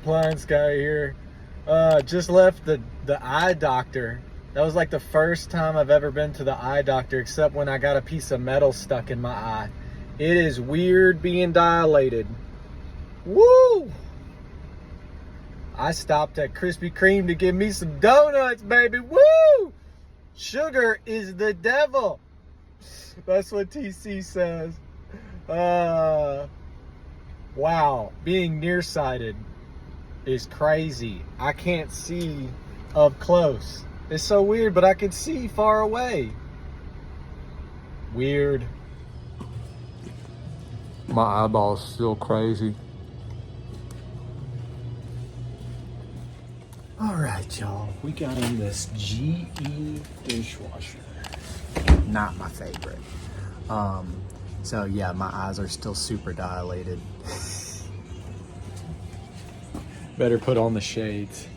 Appliance Guy here. Just left the eye doctor. That was like the first time I've ever been to the eye doctor, except when I got a piece of metal stuck in my eye. It is weird being dilated. Woo! I stopped at Krispy Kreme to get me some donuts, baby. Woo! Sugar is the devil. That's what TC says. Wow, being nearsighted is crazy. I can't see up close. It's so weird, but I can see far away. Weird. My eyeball's still crazy. All right, y'all. We got in this GE dishwasher. Not my favorite. So yeah, my eyes are still super dilated. Better put on the shades.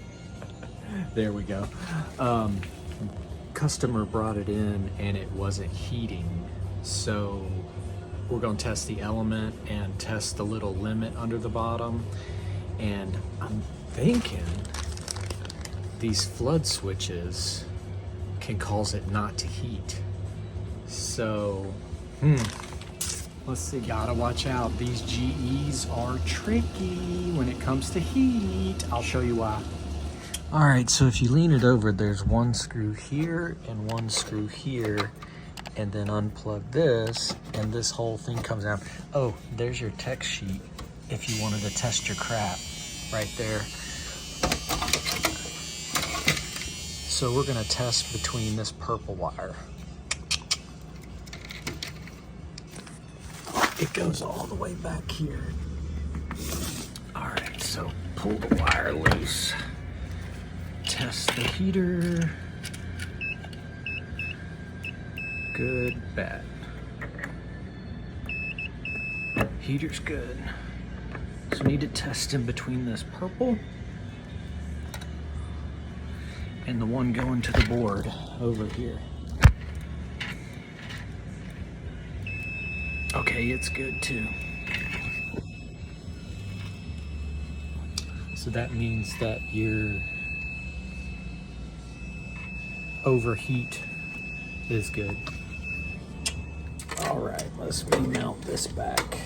There we go. Customer brought it in and it wasn't heating. So we're gonna test the element and test the little limit under the bottom. And I'm thinking these flood switches can cause it not to heat. So, let's see, gotta watch out. These GEs are tricky when it comes to heat. I'll show you why. All right, so if you lean it over, there's one screw here and one screw here, and then unplug this, and this whole thing comes out. Oh, there's your tech sheet if you wanted to test your crap right there. So we're gonna test between this purple wire. It goes all the way back here. All right, so pull the wire loose. Test the heater. Good, bad. Heater's good. So we need to test in between this purple and the one going to the board over here. Okay, it's good too. So that means that your overheat is good. All right, let's remount this back.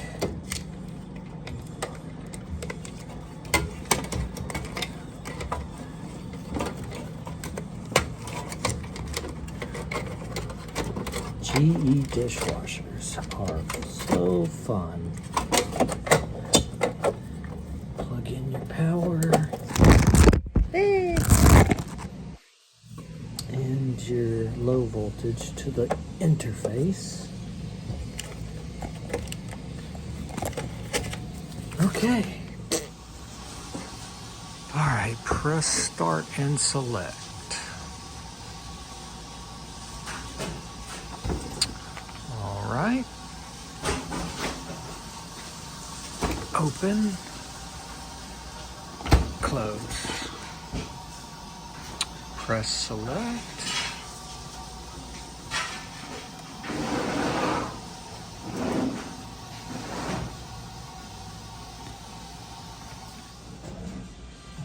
GE dishwashers are so fun. Plug in your power and your low voltage to the interface. Okay. All right, press start and select. Right. Open, close, press select,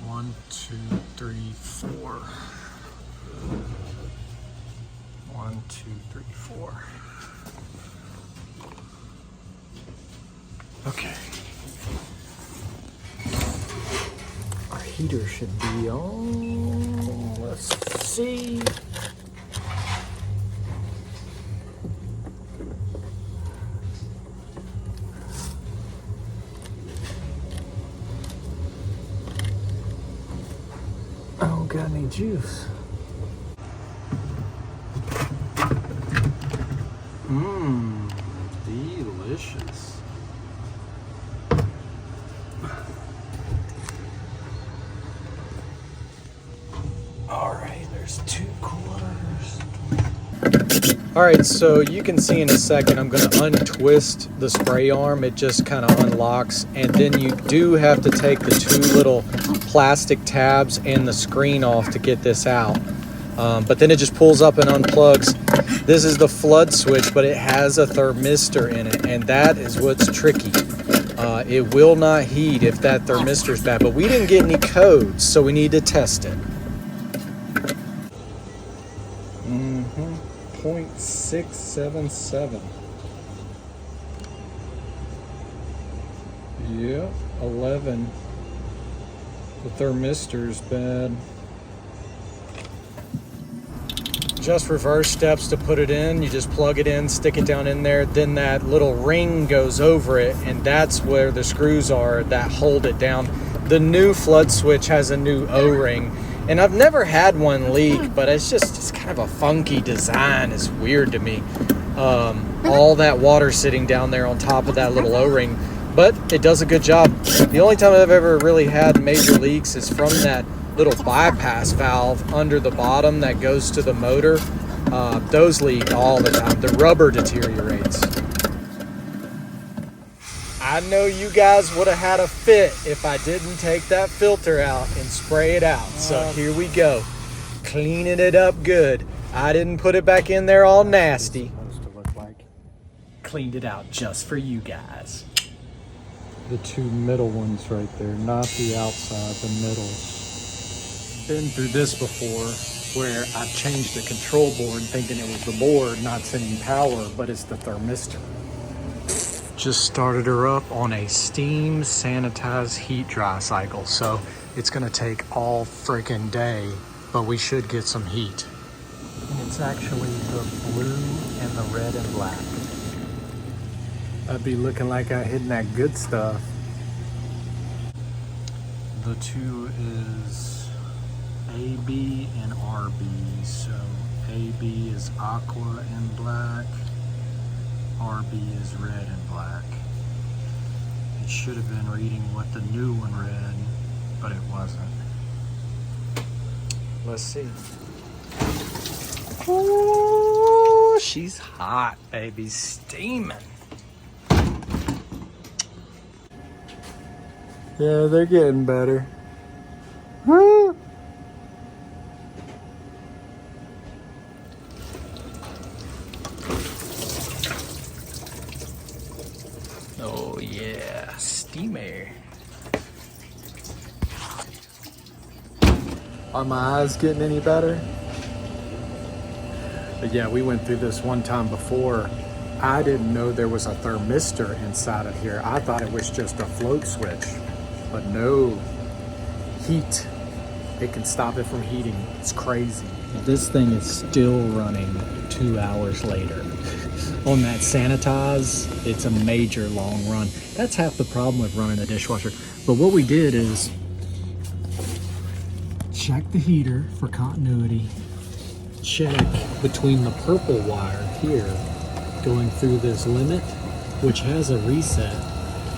one, two, three, four, 1, 2, 3, 4. Okay. Our heater should be on. Let's see. I don't got any juice. Delicious. All right, there's 2 quarters. All right, so you can see in a second, I'm gonna untwist the spray arm. It just kind of unlocks, and then you do have to take the 2 little plastic tabs and the screen off to get this out. But then it just pulls up and unplugs. This is the flood switch, but it has a thermistor in it, and that is what's tricky. It will not heat if that thermistor is bad, but we didn't get any codes, so we need to test it. 0.677. Yep, 11. The thermistor's bad. Just reverse steps to put it in. You just plug it in, stick it down in there, then that little ring goes over it, and that's where the screws are that hold it down. The new flood switch has a new O-ring, and I've never had one leak, but it's kind of a funky design. It's weird to me. All that water sitting down there on top of that little O-ring, but it does a good job. The only time I've ever really had major leaks is from that little bypass valve under the bottom that goes to the motor. Those leak all the time. The rubber deteriorates. I know you guys would have had a fit if I didn't take that filter out and spray it out. So here we go, cleaning it up good. I didn't put it back in there all nasty. Supposed to look like. Cleaned it out just for you guys. The two middle ones right there, not the outside, the middle. Been through this before where I've changed the control board thinking it was the board not sending power, but it's the thermistor. Just started her up on a steam sanitized heat dry cycle, so it's gonna take all freaking day, but we should get some heat. It's actually the blue and the red and black. I'd be looking like I hidden that good stuff. The two is AB and RB. So AB is aqua and black. RB is red and black. It should have been reading what the new one read, but it wasn't. Let's see. Oh, she's hot, baby, steaming. Yeah, they're getting better. Woo! Oh yeah, steamer. Are my eyes getting any better? But yeah, we went through this one time before. I didn't know there was a thermistor inside of here. I thought it was just a float switch, but no, heat. It can stop it from heating. It's crazy. This thing is still running 2 hours later. On that sanitize, it's a major long run. That's half the problem with running the dishwasher. But what we did is check the heater for continuity, check between the purple wire here going through this limit, which has a reset,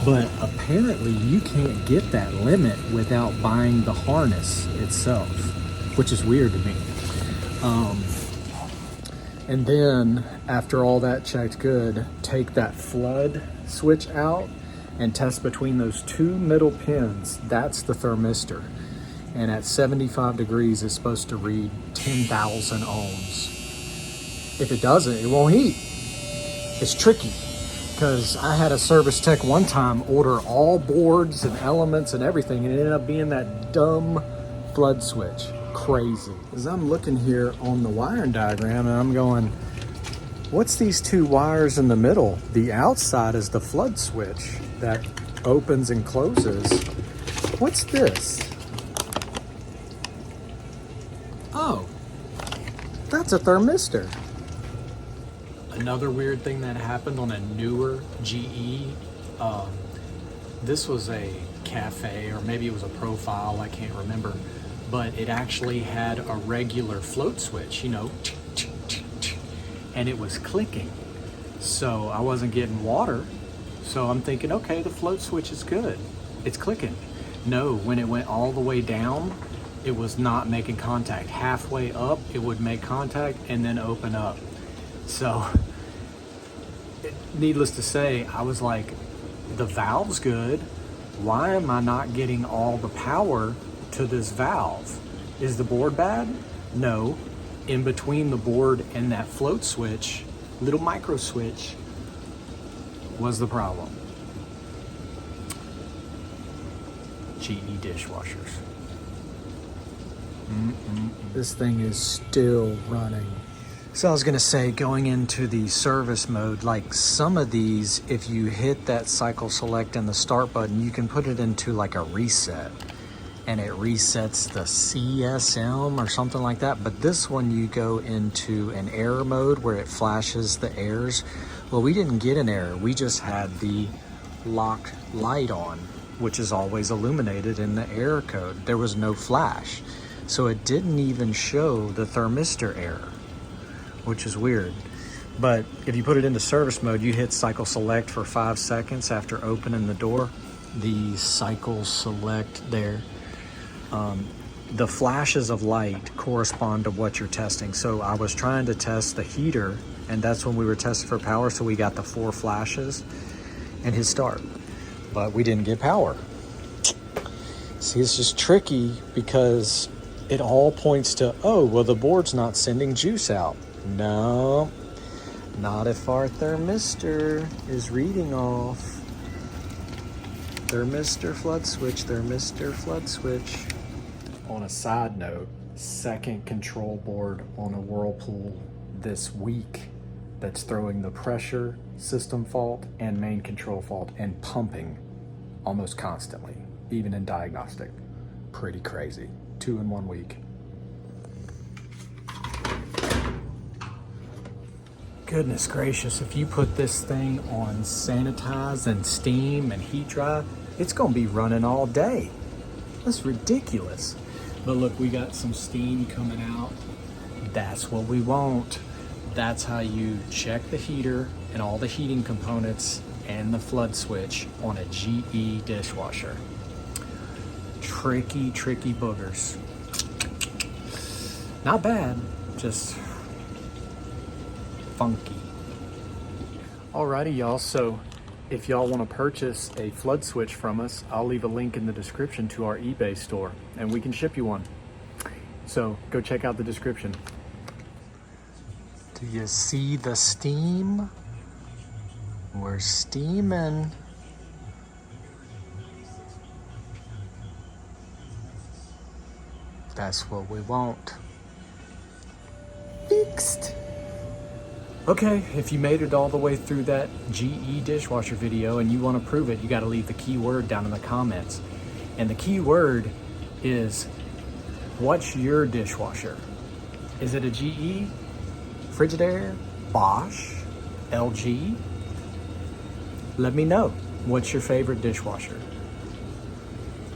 but apparently you can't get that limit without buying the harness itself, which is weird to me. And then after all that checked good, take that flood switch out and test between those two middle pins. That's the thermistor. And at 75 degrees, it's supposed to read 10,000 ohms. If it doesn't, it won't heat. It's tricky, because I had a service tech one time order all boards and elements and everything, and it ended up being that dumb flood switch. Crazy. As I'm looking here on the wiring diagram, and I'm going, what's these two wires in the middle? The outside is the flood switch that opens and closes. What's this? Oh, that's a thermistor. Another weird thing that happened on a newer GE, this was a cafe, or maybe it was a profile, I can't remember, but it actually had a regular float switch, you know, and it was clicking. So I wasn't getting water. So I'm thinking, okay, the float switch is good. It's clicking. No, when it went all the way down, it was not making contact. Halfway up, it would make contact and then open up. So, needless to say, I was like, the valve's good. Why am I not getting all the power to this valve? Is the board bad? No. In between the board and that float switch, little micro switch, was the problem. GE dishwashers. This thing is still running. So I was gonna say, going into the service mode, like some of these, if you hit that cycle select and the start button, you can put it into like a reset and it resets the CSM or something like that. But this one, you go into an error mode where it flashes the errors. Well, we didn't get an error. We just had the lock light on, which is always illuminated in the error code. There was no flash. So it didn't even show the thermistor error, which is weird. But if you put it into service mode, you hit cycle select for 5 seconds after opening the door. The cycle select there, the flashes of light correspond to what you're testing. So I was trying to test the heater, and that's when we were testing for power. So we got the 4 flashes and his start, but we didn't get power. See, it's just tricky because it all points to, oh, well, the board's not sending juice out. No, not if our thermistor is reading off. Thermistor flood switch, thermistor flood switch. On a side note, second control board on a Whirlpool this week that's throwing the pressure system fault and main control fault and pumping almost constantly, even in diagnostic. Pretty crazy. 2 in 1 week. Goodness gracious, if you put this thing on sanitize and steam and heat dry, it's gonna be running all day. That's ridiculous. But look, we got some steam coming out. That's what we want. That's how you check the heater and all the heating components and the flood switch on a GE dishwasher. Tricky, tricky boogers. Not bad, just funky. Alrighty, y'all, so if y'all want to purchase a flood switch from us, I'll leave a link in the description to our eBay store and we can ship you one. So go check out the description. Do you see the steam? We're steaming. That's what we want. Fixed. Okay, if you made it all the way through that GE dishwasher video and you want to prove it, you got to leave the keyword down in the comments. And the keyword is, what's your dishwasher? Is it a GE, Frigidaire, Bosch, LG? Let me know. What's your favorite dishwasher?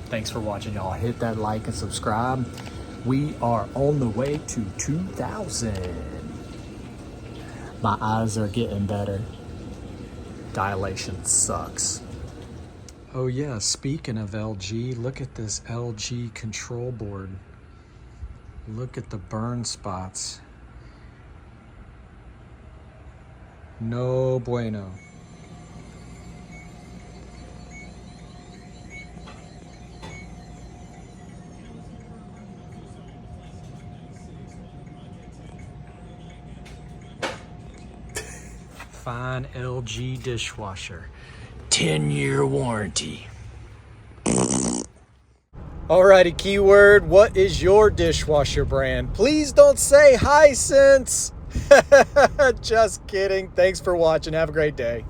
Thanks for watching, y'all. Hit that like and subscribe. We are on the way to 2,000. My eyes are getting better. Dilation sucks. Oh yeah, speaking of LG, look at this LG control board. Look at the burn spots. No bueno. Fine LG dishwasher. 10-year warranty. Alrighty, keyword, what is your dishwasher brand? Please don't say Hisense. Just kidding. Thanks for watching. Have a great day.